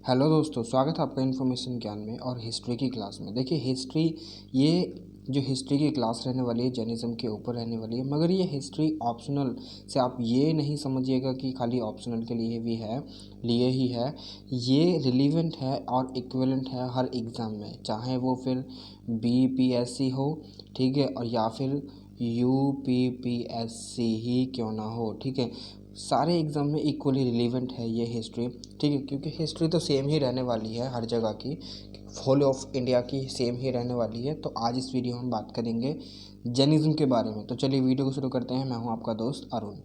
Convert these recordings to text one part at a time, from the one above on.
Hello दोस्तों, स्वागत है आपका इन्फॉर्मेशन ज्ञान में और हिस्ट्री की क्लास में। देखिए हिस्ट्री, ये जो हिस्ट्री की क्लास रहने वाली है जैनिज़्म के ऊपर रहने वाली है, मगर ये हिस्ट्री ऑप्शनल से आप ये नहीं समझिएगा कि खाली ऑप्शनल के लिए भी है, लिए ही है। ये रिलीवेंट है और इक्विवेलेंट है हर एग्ज़ाम में, चाहे वो फिर बीपीएससी हो, ठीक है, और या फिर यूपीपीएससी ही क्यों ना हो, ठीक है। सारे एग्ज़ाम में इक्वली रिलीवेंट है ये हिस्ट्री, ठीक है, क्योंकि हिस्ट्री तो सेम ही रहने वाली है हर जगह की, होल ऑफ इंडिया की सेम ही रहने वाली है। तो आज इस वीडियो में हम बात करेंगे जैनिज़्म के बारे में। तो चलिए वीडियो को शुरू करते हैं। मैं हूं आपका दोस्त अरुण।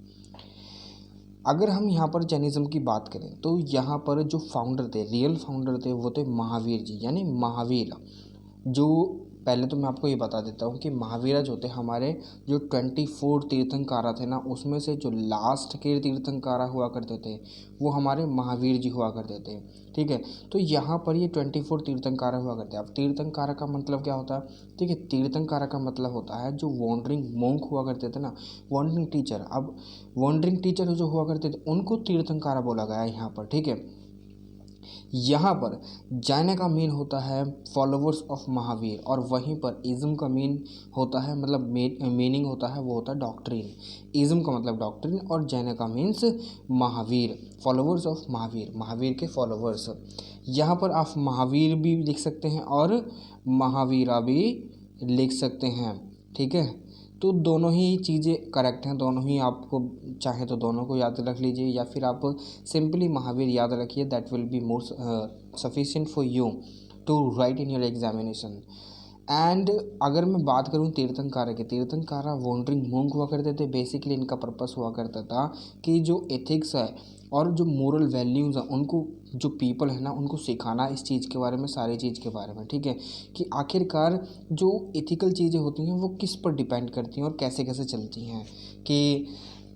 अगर हम यहाँ पर जैनिज़्म की बात करें तो यहाँ पर जो फाउंडर थे, रियल फाउंडर थे, वो थे महावीर जी, यानी महावीर। जो पहले तो मैं आपको ये बता देता हूँ कि महावीरा जो थे हमारे जो 24 तीर्थंकारा थे ना, उसमें से जो लास्ट के तीर्थंकारा हुआ करते थे वो हमारे महावीर जी हुआ करते थे, ठीक है। तो यहाँ पर ये 24 तीर्थंकारा हुआ करते हैं। अब तीर्थंकारा का मतलब क्या होता है, ठीक है, तीर्थंकारा का मतलब होता है जो वॉन्डरिंग मोंक हुआ करते थे ना, वॉन्डरिंग टीचर। अब वॉन्डरिंग टीचर जो हुआ करते थे उनको तीर्थंकारा बोला गया है यहाँ पर, ठीक है। यहाँ पर जैन का मीन होता है फॉलोवर्स ऑफ महावीर, और वहीं पर इज़्म का मीन होता है, मतलब मीनिंग होता है वो होता है डॉक्ट्रिन। इज़्म का मतलब डॉक्ट्रिन और जैन का means Mahavir, followers of Mahavir, Mahavir के फॉलोवर्स। यहाँ पर आप महावीर भी लिख सकते हैं और महावीरा भी लिख सकते हैं, ठीक है। तो दोनों ही चीज़ें करेक्ट हैं, दोनों ही आपको चाहे तो दोनों को याद रख लीजिए, या फिर आप सिंपली महावीर याद रखिए, that will be more sufficient for you to write in your examination. And अगर मैं बात करूं तीर्थंकारा के, तीर्थंकारा वॉन्डरिंग मोंक हुआ करते थे। बेसिकली इनका पर्पस हुआ करता था कि जो एथिक्स है और जो मोरल वैल्यूज़ हैं उनको जो पीपल है ना उनको सिखाना इस चीज़ के बारे में, सारी चीज़ के बारे में, ठीक है, कि आखिरकार जो एथिकल चीज़ें होती हैं वो किस पर डिपेंड करती हैं और कैसे कैसे चलती हैं, कि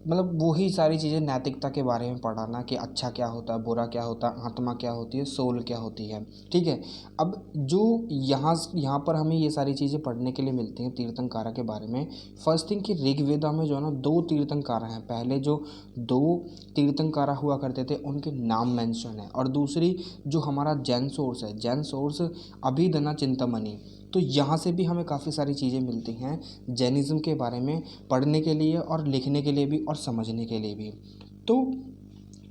मतलब वही सारी चीज़ें नैतिकता के बारे में पढ़ाना कि अच्छा क्या होता है, बुरा क्या होता है, आत्मा क्या होती है, सोल क्या होती है, ठीक है। अब जो यहाँ पर हमें ये सारी चीज़ें पढ़ने के लिए मिलती हैं तीर्थंकारा के बारे में। फर्स्ट थिंग कि ऋग्वेदा में जो है ना 2 तीर्थंकारा हैं। पहले जो 2 तीर्थंकारा हुआ करते थे उनके नाम मेंशन है, और दूसरी जो हमारा जैन सोर्स है, जैन सोर्स अभिधना चिंतामणि। तो यहाँ से भी हमें काफ़ी सारी चीज़ें मिलती हैं जैनिज़्म के बारे में पढ़ने के लिए और लिखने के लिए भी और समझने के लिए भी। तो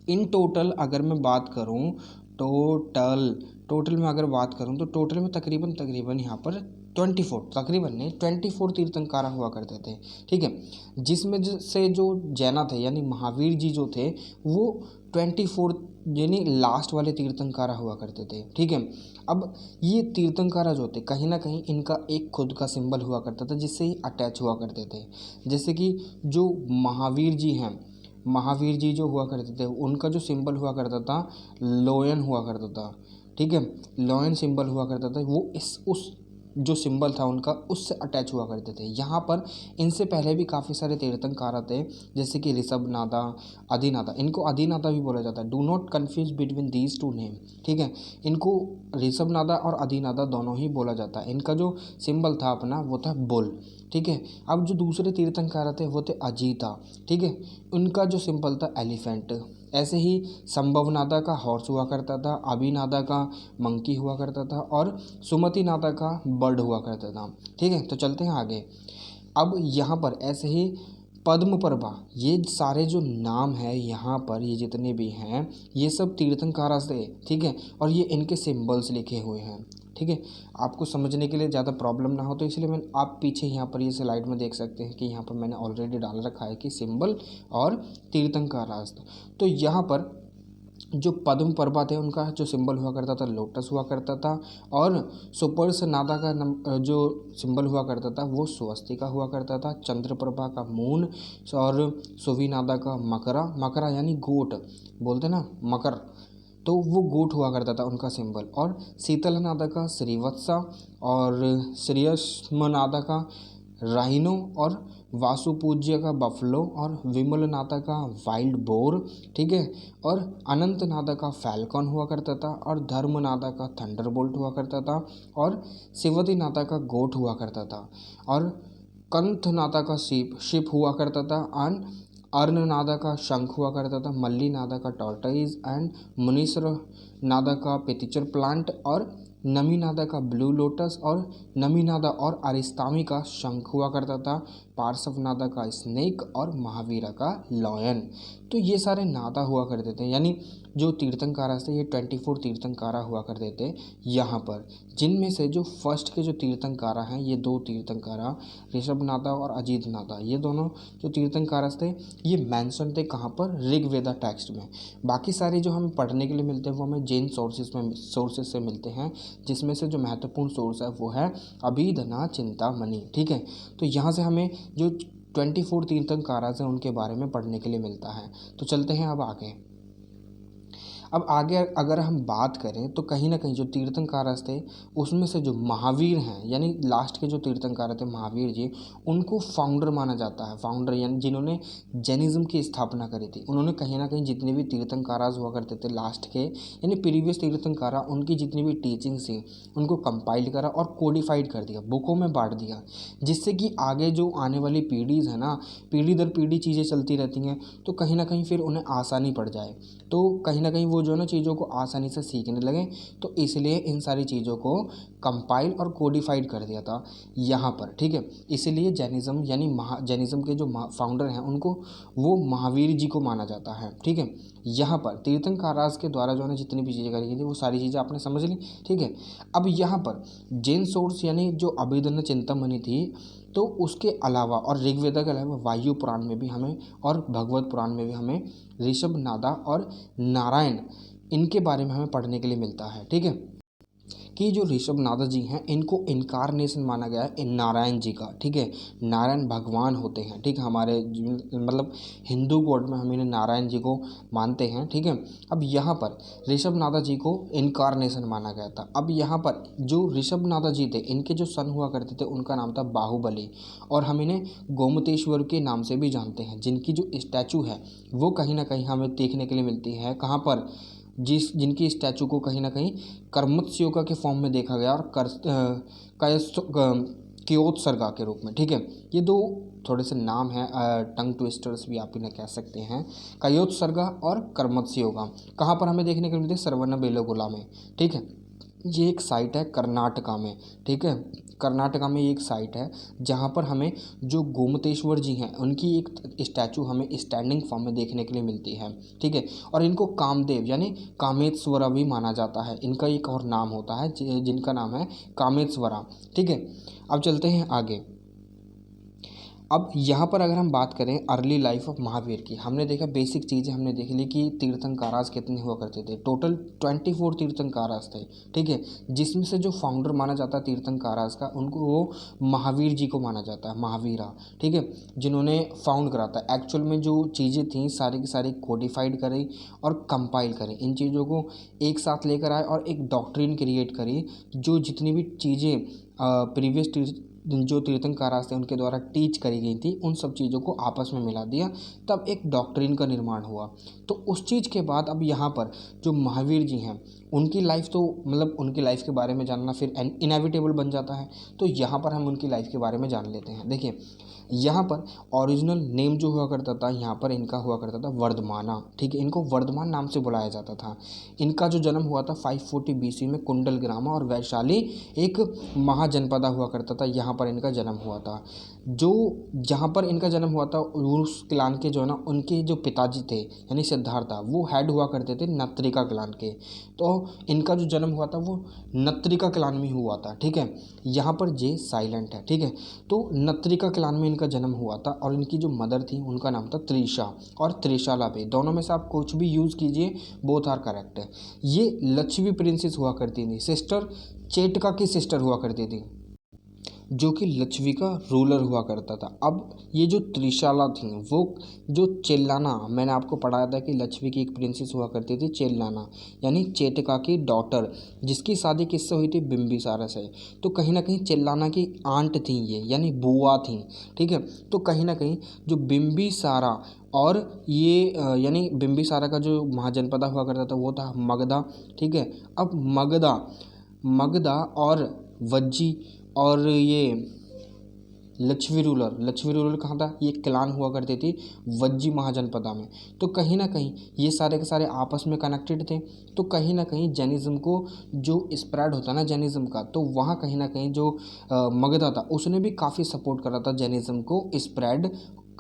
इन टोटल अगर मैं बात करूं, टोटल में अगर बात करूं तो टोटल में तकरीबन यहाँ पर 24, तकरीबन नहीं 24 तीर्थंकारा हुआ करते थे, ठीक है। जिसमें से जो जैना थे यानी महावीर जी जो थे वो 24 यानी लास्ट वाले तीर्थंकारा हुआ करते थे, ठीक है। अब ये तीर्थंकारा जो थे कहीं ना कहीं इनका एक खुद का सिंबल हुआ करता था जिससे ही अटैच हुआ करते थे। जैसे कि जो महावीर जी हैं, महावीर जी जो हुआ करते थे उनका जो सिंबल हुआ करता था लोयन हुआ करता था, ठीक है। लोयन सिंबल हुआ करता था, वो इस उस जो सिंबल था उनका उससे अटैच हुआ करते थे। यहाँ पर इनसे पहले भी काफ़ी सारे तीर्थंकार थे, जैसे कि ऋषभ नादा, आदिनादा। इनको आदिनादा भी बोला जाता है, do not confuse between these two name, ठीक है। इनको ऋषभ नादा और आदिनादा दोनों ही बोला जाता है। इनका जो सिंबल था अपना वो था बुल, ठीक है। अब जो दूसरे तीर्थंकार थे वो थे अजीता, ठीक है। उनका जो सिंबल था एलिफेंट। ऐसे ही संभव नादा का हॉर्स हुआ करता था, अभिनादा का मंकी हुआ करता था, और सुमति नादा का बर्ड हुआ करता था, ठीक है। तो चलते हैं आगे। अब यहाँ पर ऐसे ही पद्म प्रभा, ये सारे जो नाम है यहाँ पर, ये जितने भी हैं ये सब तीर्थंकारा से, ठीक है, और ये इनके सिंबल्स लिखे हुए हैं, ठीक है। आपको समझने के लिए ज़्यादा प्रॉब्लम ना हो तो इसलिए मैं आप पीछे यहाँ पर ये स्लाइड में देख सकते हैं कि यहाँ पर मैंने ऑलरेडी डाल रखा है कि सिंबल और तीर्थंकारा। तो यहाँ पर जो पद्म पर्वत है उनका जो सिंबल हुआ करता था लोटस हुआ करता था, और सुपर्स नादा का जो सिंबल हुआ करता था वो स्वस्तिका हुआ करता था, चंद्रप्रभा का मून, और सुविनादा का मकरा, मकरा यानी गोट बोलते ना, मकर, तो वो गोट हुआ करता था उनका सिंबल, और शीतल नादा का श्रीवत्सा, और श्रेयस्मनादा का राइनो, और वासुपूज्य का बफलो, और विमल नादा का वाइल्ड बोर, ठीक है, और अनंत नादा का फैल्कॉन हुआ करता था, और धर्म नादा का थंडरबोल्ट हुआ करता था, और शिवती नादा का गोट हुआ करता था, और कंथ नादा का शिप हुआ करता था, एंड अर्ण नादा का शंख हुआ करता था, मल्ली नादा का टॉर्टोइज एंड मुनीश्वर नादा का पेतिचर प्लांट, और नमी नादा का ब्लू लोटस, और नमी नादा और अरिस्तामी का शंख हुआ करता था, पार्श्व नादा का स्नेक और महावीरा का लॉयन। तो ये सारे नादा हुआ करते थे, यानी जो तीर्थंकारा थे ये 24 तीर्थंकारा हुआ करते थे यहाँ पर, जिनमें से जो फर्स्ट के जो तीर्थंकारा हैं ये दो तीर्थंकारा ऋषभ नादा और अजीत नादा, ये दोनों जो तीर्थंकारा थे ये मेंशन थे कहाँ पर, ऋग्वेदा टेक्स्ट में। बाकी सारे जो हमें पढ़ने के लिए मिलते हैं वो हमें जैन सोर्सेज से मिलते हैं, जिसमें से जो महत्वपूर्ण सोर्स है वो है अभिधना चिंतामणि। ठीक है, तो यहाँ से हमें जो 24 तीर्थंकारास हैं उनके बारे में पढ़ने के लिए मिलता है। तो चलते हैं अब आगे। अब आगे अगर हम बात करें तो कहीं ना कहीं जो तीर्थंकारास थे उसमें से जो महावीर हैं, यानी लास्ट के जो तीर्थंकार थे महावीर जी, उनको फाउंडर माना जाता है। फाउंडर यानी जिन्होंने जैनिज्म की स्थापना करी थी, उन्होंने कहीं ना कहीं जितने भी तीर्थंकारास हुआ करते थे लास्ट के, यानी प्रीवियस तीर्थंकारा, उनकी जितनी भी टीचिंग्स थी उनको कंपाइल करा और कोडिफाइड कर दिया, बुकों में बांट दिया, जिससे कि आगे जो आने वाली पीढ़ीज़ है ना, पीढ़ी दर पीढ़ी चीज़ें चलती रहती हैं, तो कहीं ना कहीं फिर उन्हें आसानी पड़ जाए, तो कहीं ना कहीं वो जो है ना चीज़ों को आसानी से सीखने लगे। तो इसलिए इन सारी चीज़ों को कंपाइल और कोडिफाइड कर दिया था यहाँ पर। ठीक है, इसलिए जैनिज़्म यानी जैनिज़्म के जो फाउंडर हैं उनको वो महावीर जी को माना जाता है। ठीक है, यहाँ पर तीर्थंकारास के द्वारा जो है ना जितनी भी चीज़ें करी गई थी वो सारी चीज़ें आपने समझ ली। ठीक है, अब यहाँ पर जैन सोर्स यानी जो अभिधना चिंतामणि थी, तो उसके अलावा और ऋग्वेदा के अलावा वायु पुराण में भी हमें और भगवत पुराण में भी हमें ऋषभ नादा और नारायण, इनके बारे में हमें पढ़ने के लिए मिलता है। ठीक है, कि जो ऋषभ नादा जी हैं इनको इनकारनेशन माना गया है नारायण जी का। ठीक है, नारायण भगवान होते हैं। ठीक है, हमारे मतलब हिंदू गॉड में हम इन्हें नारायण जी को मानते हैं। ठीक है, अब यहाँ पर ऋषभ नादा जी को इनकारनेशन माना गया था। अब यहाँ पर जो ऋषभ नादा जी थे इनके जो सन हुआ करते थे उनका नाम था बाहुबली, और हम इन्हें गोमतेश्वर के नाम से भी जानते हैं, जिनकी जो स्टैचू है वो कहीं ना कहीं हमें देखने के लिए मिलती है कहाँ पर, जिनकी स्टैचू को कहीं ना कहीं कर्मत्स्योगा के फॉर्म में देखा गया और कियोत्सर्गा के रूप में। ठीक है, ये दो थोड़े से नाम हैं, टंग ट्विस्टर्स भी आप इन्हें कह सकते हैं, कायोत्सर्गा और कर्मत्स्योगा। कहाँ पर हमें देखने को मिलते हैं, श्रवणबेलगोला में। ठीक है, ये एक साइट है कर्नाटका में। ठीक है, कर्नाटका में ये एक साइट है जहाँ पर हमें जो गोमतेश्वर जी हैं उनकी एक स्टैचू हमें स्टैंडिंग फॉर्म में देखने के लिए मिलती है। ठीक है, और इनको कामदेव यानी कामेश्वरा भी माना जाता है। इनका एक और नाम होता है जिनका नाम है कामेश्वरा। ठीक है, अब चलते हैं आगे। अब यहाँ पर अगर हम बात करें अर्ली लाइफ ऑफ महावीर की, हमने देखा बेसिक चीज़ें हमने देख ली कि तीर्थंकारास कितने हुआ करते थे। टोटल 24 तीर्थंकारास थे। ठीक है, जिसमें से जो फाउंडर माना जाता है तीर्थंकारास का उनको वो महावीर जी को माना जाता है, महावीरा। ठीक है, जिन्होंने फाउंड करा था। एक्चुअल में जो चीज़ें थी सारी की सारी कोडिफाइड करी और कंपाइल करी, इन चीज़ों को एक साथ लेकर आए और एक डॉक्ट्रिन क्रिएट करी, जो जितनी भी चीज़ें प्रीवियस जो तीर्थंकारास थे उनके द्वारा टीच करी गई थी उन सब चीज़ों को आपस में मिला दिया, तब एक डॉक्ट्रिन का निर्माण हुआ। तो उस चीज़ के बाद अब यहाँ पर जो महावीर जी हैं उनकी लाइफ, तो मतलब उनकी लाइफ के बारे में जानना फिर इनएविटेबल बन जाता है, तो यहाँ पर हम उनकी लाइफ के बारे में जान लेते हैं। देखिए, यहाँ पर ओरिजिनल नेम जो हुआ करता था यहाँ पर इनका हुआ करता था वर्धमाना। ठीक है, इनको वर्धमान नाम से बुलाया जाता था। इनका जो जन्म हुआ था 540 BC में कुंडल ग्रामा और वैशाली एक महाजनपदा हुआ करता था, यहाँ पर इनका जन्म हुआ था। जो जहाँ पर इनका जन्म हुआ था उस क्लान के जो है ना उनके जो पिताजी थे यानी सिद्धार्था, वो हेड हुआ करते थे नत्रिका क्लान के। तो इनका जो जन्म हुआ था वो नत्रिका क्लान में हुआ था। ठीक है, यहाँ पर जे साइलेंट है। ठीक है, तो नत्रिका क्लान में इनका जन्म हुआ था और इनकी जो मदर थी उनका नाम था त्रिशा और त्रिशाला बे। दोनों में से आप कुछ भी यूज़ कीजिए, बोथ आर करेक्ट है। ये लक्ष्मी प्रिंसेस हुआ करती थी, सिस्टर चेटका की सिस्टर हुआ करती थी, जो कि लक्ष्मी का रूलर हुआ करता था। अब ये जो त्रिशाला थी वो जो चेल्लाना, मैंने आपको पढ़ाया था कि लक्ष्मी की एक प्रिंसेस हुआ करती थी चेल्लाना, यानी चेटका की डॉटर, जिसकी शादी किससे हुई थी, बिंबिसारा से। तो कहीं ना कहीं चेल्लाना की आंट थी ये, यानी बुआ थी। ठीक है, तो कहीं ना कहीं जो बिंबिसारा और ये यानी बिंबिसारा का जो महाजनपदा हुआ करता था वो था मगधा। ठीक है, अब मगधा और वज्जी और ये लक्ष्मी रूलर कहाँ था, ये क्लान हुआ करती थी वज्जी महाजनपदा में। तो कहीं ना कहीं ये सारे के सारे आपस में कनेक्टेड थे। तो कहीं ना कहीं जैनिज़्म को जो स्प्रेड होता ना जैनिज़्म का, तो वहाँ कहीं ना कहीं जो मगधा था उसने भी काफ़ी सपोर्ट करा था जैनिज़्म को स्प्रेड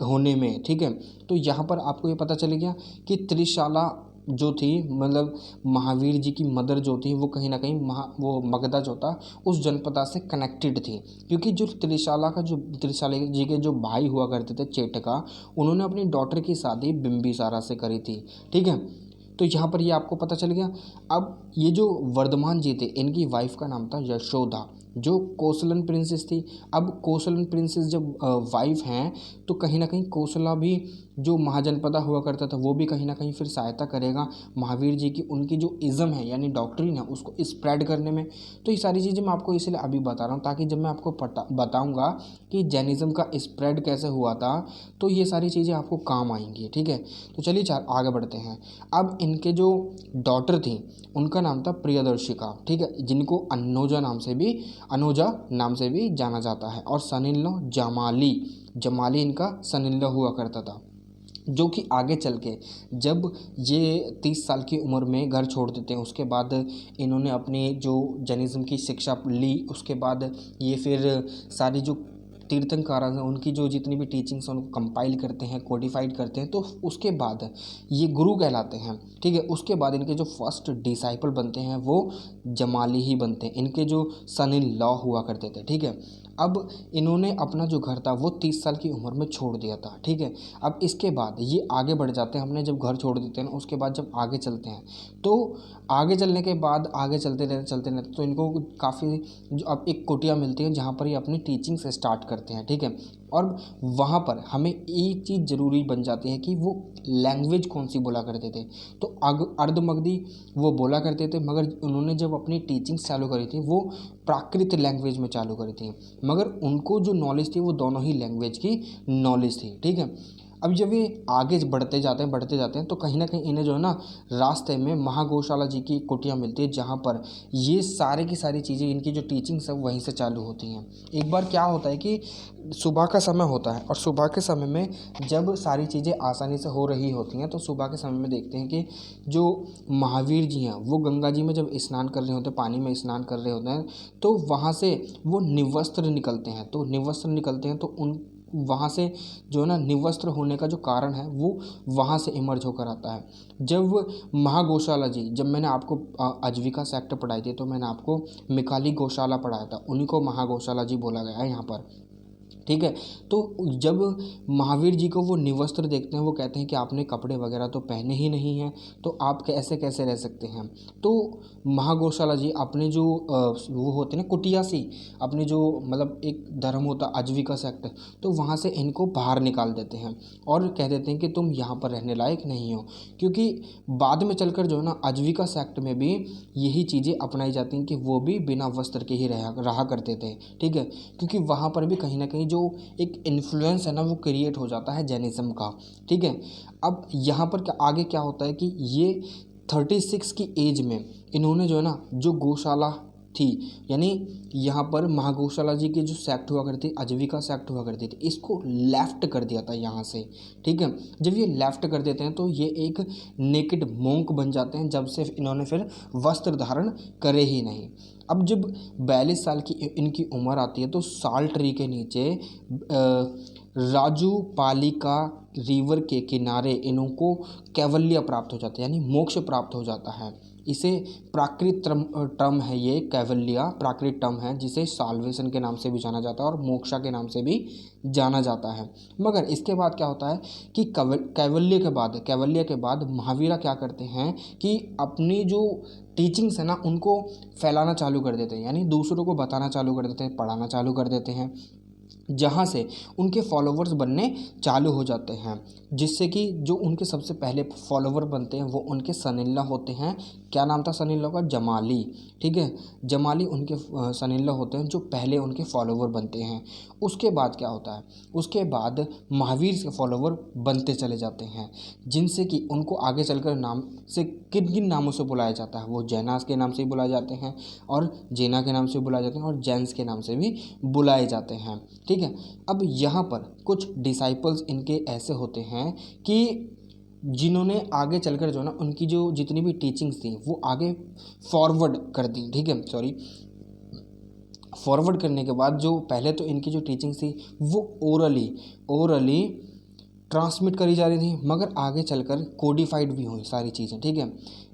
होने में। ठीक है, तो यहाँ पर आपको ये पता चल गया कि त्रिशाला जो थी, मतलब महावीर जी की मदर जो थी वो कहीं ना कहीं वो मगधा जो था उस जनपदा से कनेक्टेड थी। क्योंकि जो त्रिशाला जी के जो भाई हुआ करते थे चेटका, उन्होंने अपनी डॉटर की शादी बिंबिसारा से करी थी। ठीक है, तो यहाँ पर ये आपको पता चल गया। अब ये जो वर्धमान जी थे, इनकी वाइफ का नाम था यशोदा, जो कोसलन प्रिंसेस थी। अब कोसलन प्रिंसेस जब वाइफ हैं, तो कहीं ना कहीं कोसला भी जो महाजनपदा हुआ करता था वो भी कहीं ना कहीं फिर सहायता करेगा महावीर जी की, उनकी जो इज़म है यानी डॉक्ट्रिन है उसको स्प्रेड करने में। तो ये सारी चीज़ें मैं आपको इसलिए अभी बता रहा हूँ ताकि जब मैं आपको बताऊँगा कि जैनिज़्म का स्प्रेड कैसे हुआ था, तो ये सारी चीज़ें आपको काम आएंगी। ठीक है, तो चलिए आगे बढ़ते हैं। अब इनके जो डॉटर थी उनका नाम था प्रियदर्शिका। ठीक है, जिनको अनुजा नाम से भी जाना जाता है। और सन इन लॉ जमाली इनका सन इन लॉ हुआ करता था, जो कि आगे चल के जब ये 30 साल की उम्र में घर छोड़ देते हैं, उसके बाद इन्होंने अपनी जो जैनिज़्म की शिक्षा ली, उसके बाद ये फिर सारी जो तीर्थंकर हैं उनकी जो जितनी भी टीचिंग्स हैं उनको कंपाइल करते हैं, कोडिफाइड करते हैं, तो उसके बाद ये गुरु कहलाते हैं। ठीक है, उसके बाद इनके जो फर्स्ट डिसाइपल बनते हैं वो जमाली ही बनते हैं, इनके जो सन इन लॉ हुआ करते थे। ठीक है, अब इन्होंने अपना जो घर था वो 30 साल की उम्र में छोड़ दिया था। ठीक है, अब इसके बाद ये आगे बढ़ जाते हैं। हमने जब घर छोड़ देते हैं ना, उसके बाद जब आगे चलते हैं, तो आगे चलने के बाद आगे चलते रहते तो इनको काफ़ी जो अब एक कुटिया मिलती है जहाँ पर ये अपनी टीचिंग से स्टार्ट करते हैं। ठीक है, और वहाँ पर हमें एक चीज़ ज़रूरी बन जाती है कि वो लैंग्वेज कौन सी बोला करते थे। तो अर्धमगधी वो बोला करते थे, मगर उन्होंने जब अपनी टीचिंग चालू करी थी वो प्राकृत लैंग्वेज में चालू करी थी, मगर उनको जो नॉलेज थी वो दोनों ही लैंग्वेज की नॉलेज थी। ठीक है, अब जब ये आगे बढ़ते जाते हैं तो कहीं ना कहीं इन्हें जो है ना रास्ते में महागौशाला जी की कुटिया मिलती है, जहाँ पर ये सारे की सारी चीज़ें इनकी जो टीचिंग सब वहीं से चालू होती हैं। एक बार क्या होता है कि सुबह का समय होता है, और सुबह के समय में जब सारी चीज़ें आसानी से हो रही होती हैं, तो सुबह के समय में देखते हैं कि जो महावीर जी हैं वो गंगा जी में जब स्नान कर रहे होते हैं, पानी में स्नान कर रहे होते हैं, तो वहाँ से वो निवस्त्र निकलते हैं। तो उन वहाँ से जो है ना निवस्त्र होने का जो कारण है वो वहाँ से इमर्ज होकर आता है। जब महागौशाला जी, जब मैंने आपको आजीविका सेक्ट पढ़ाई थी तो मैंने आपको मिकाली गौशाला पढ़ाया था, उन्हीं को महागौशाला जी बोला गया है यहाँ पर। ठीक है, तो जब महावीर जी को वो निवस्त्र देखते हैं, वो कहते हैं कि आपने कपड़े वगैरह तो पहने ही नहीं हैं, तो आप कैसे कैसे रह सकते हैं। तो महागौशाला जी अपने जो वो होते हैं ना कुटिया सी, अपने जो मतलब एक धर्म होता आजीविका सेक्ट, तो वहाँ से इनको बाहर निकाल देते हैं और कह देते हैं कि तुम यहाँ पर रहने लायक नहीं हो। क्योंकि बाद में चलकर जो है ना आजीविका सेक्ट में भी यही चीज़ें अपनाई जाती हैं कि वो भी बिना वस्त्र के ही रहा करते थे। ठीक है, क्योंकि वहाँ पर भी कहीं ना कहीं जो एक इन्फ्लुएंस है ना वो क्रिएट हो जाता है जैनिज़्म का। ठीक है, अब यहाँ पर आगे क्या होता है कि ये 36 की एज में इन्होंने जो है ना जो गौशाला थी, यानी यहाँ पर महागौशाला जी की जो सेक्ट हुआ करती थी, आजीविका सेक्ट हुआ करती थी, इसको लेफ्ट कर दिया था यहाँ से। ठीक है, जब ये लेफ्ट कर देते हैं तो ये एक नेकेड मोंक बन जाते हैं, जब से इन्होंने फिर वस्त्र धारण करे ही नहीं। अब जब 42 साल की इनकी उम्र आती है तो साल ट्री के नीचे राजू पालिका रिवर के किनारे इनको कैवल्य प्राप्त हो जाता है, यानी मोक्ष प्राप्त हो जाता है। इसे प्राकृत टर्म है, ये कैवल्य प्राकृत टर्म है जिसे साल्वेशन के नाम से भी जाना जाता है और मोक्षा के नाम से भी जाना जाता है। मगर इसके बाद क्या होता है कि कैवल्य के बाद महावीरा क्या करते हैं कि अपनी जो टीचिंग्स है ना उनको फैलाना चालू कर देते हैं, यानी दूसरों को बताना चालू कर देते हैं, पढ़ाना चालू कर देते हैं, जहाँ से उनके फॉलोवर्स बनने चालू हो जाते हैं। जिससे कि जो उनके सबसे पहले फॉलोवर बनते हैं वो उनके सन इन लॉ होते हैं। क्या नाम था सन इन लॉ का? जमाली। ठीक है, जमाली उनके सन इन लॉ होते हैं जो पहले उनके फॉलोवर बनते हैं। उसके बाद क्या होता है, उसके बाद महावीर के फॉलोवर बनते चले जाते हैं, जिनसे कि उनको आगे चलकर नाम से किन किन नामों से बुलाया जाता है, वो जैनास के नाम से बुलाए जाते हैं और जेना के नाम से बुलाए जाते हैं और जैन्स के नाम से भी बुलाए जाते हैं। ठीक है। अब यहाँ पर कुछ डिसाइपल्स इनके ऐसे होते हैं कि जिन्होंने आगे चलकर जो ना उनकी जो जितनी भी टीचिंग्स थी वो आगे फॉरवर्ड कर दी, ठीक है, सॉरी, फॉरवर्ड करने के बाद जो पहले तो इनकी जो टीचिंग्स थी वो ओरली ट्रांसमिट करी जा रही थी, मगर आगे चलकर कोडिफाइड भी हुई सारी चीज़ें, ठीक है।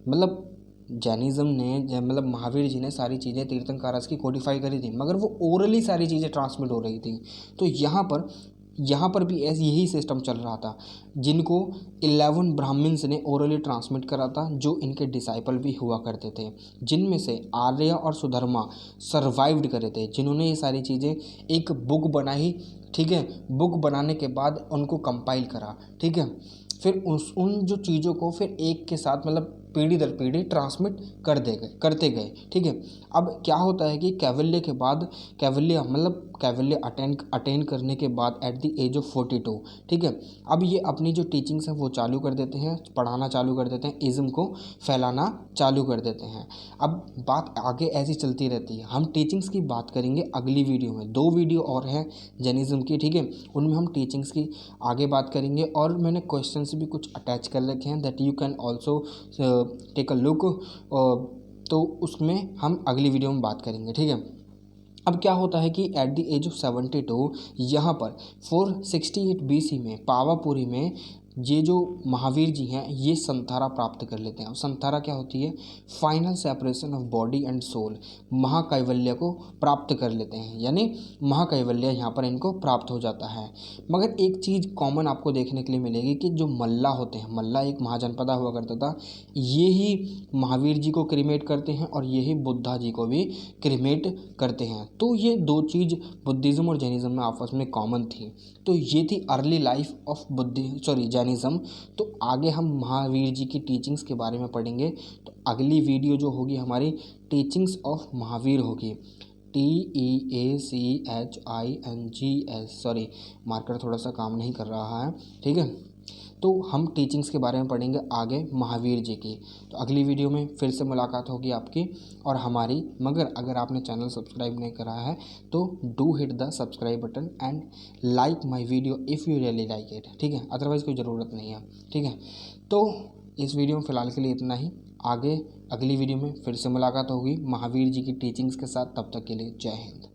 मतलब जैनिज़्म ने मतलब महावीर जी ने सारी चीज़ें तीर्थंकरस की कोडिफाई करी थी, मगर वो ओरली सारी चीज़ें ट्रांसमिट हो रही थी। तो यहाँ पर भी ऐसे यही सिस्टम चल रहा था, जिनको 11 ब्राह्मण्स ने ओरली ट्रांसमिट करा था, जो इनके डिसाइपल भी हुआ करते थे, जिनमें से आर्य और सुधर्मा सर्वाइव्ड करे थे, जिन्होंने ये सारी चीज़ें एक बुक बनाई, ठीक है। बुक बनाने के बाद उनको कंपाइल करा, ठीक है। फिर उन जो चीज़ों को फिर एक के साथ मतलब पीढ़ी दर पीढ़ी ट्रांसमिट करते गए, ठीक है। अब क्या होता है कि कैवल्य अटेन करने के बाद एट द एज ऑफ 42, ठीक है, अब ये अपनी जो टीचिंग्स हैं वो चालू कर देते हैं, पढ़ाना चालू कर देते हैं, इज़्म को फैलाना चालू कर देते हैं। अब बात आगे ऐसी चलती रहती है। हम टीचिंग्स की बात करेंगे अगली वीडियो में, 2 वीडियो और हैं जैनिज़्म की, ठीक है, उनमें हम टीचिंग्स की आगे बात करेंगे। और मैंने क्वेश्चंस भी कुछ अटैच कर रखे हैं that you can also take a look, तो उसमें हम अगली वीडियो में बात करेंगे, ठीक है। अब क्या होता है कि एट द एज ऑफ 72 यहाँ पर 468 BC में पावापुरी में ये जो महावीर जी हैं ये संथारा प्राप्त कर लेते हैं। और संथारा क्या होती है? Final separation of body and soul, महाकैवल्य को प्राप्त कर लेते हैं, यानी महाकैवल्य यहाँ पर इनको प्राप्त हो जाता है। मगर एक चीज़ कॉमन आपको देखने के लिए मिलेगी कि जो मल्ला होते हैं, मल्ला एक महाजनपदा हुआ करता था, ये ही महावीर जी को क्रिमेट करते हैं और ये ही बुद्धा जी को भी क्रिमेट करते हैं। तो ये 2 चीज़ बुद्धिज़्म और जैनिज़्म में आपस में कॉमन थी। तो ये थी अर्ली लाइफ ऑफ जैनिज़्म। तो आगे हम महावीर जी की टीचिंग्स के बारे में पढ़ेंगे। तो अगली वीडियो जो होगी हमारी टीचिंग्स ऑफ महावीर होगी, TEACHINGS, सॉरी मार्कर थोड़ा सा काम नहीं कर रहा है, ठीक है। तो हम टीचिंग्स के बारे में पढ़ेंगे आगे महावीर जी की। तो अगली वीडियो में फिर से मुलाकात होगी आपकी और हमारी। मगर अगर आपने चैनल सब्सक्राइब नहीं करा है तो do hit the subscribe button and like my video if you really like it, ठीक है, अदरवाइज़ कोई ज़रूरत नहीं है, ठीक है। तो इस वीडियो में फ़िलहाल के लिए इतना ही। आगे अगली वीडियो में फिर से मुलाकात होगी महावीर जी की टीचिंग्स के साथ। तब तक के लिए जय हिंद।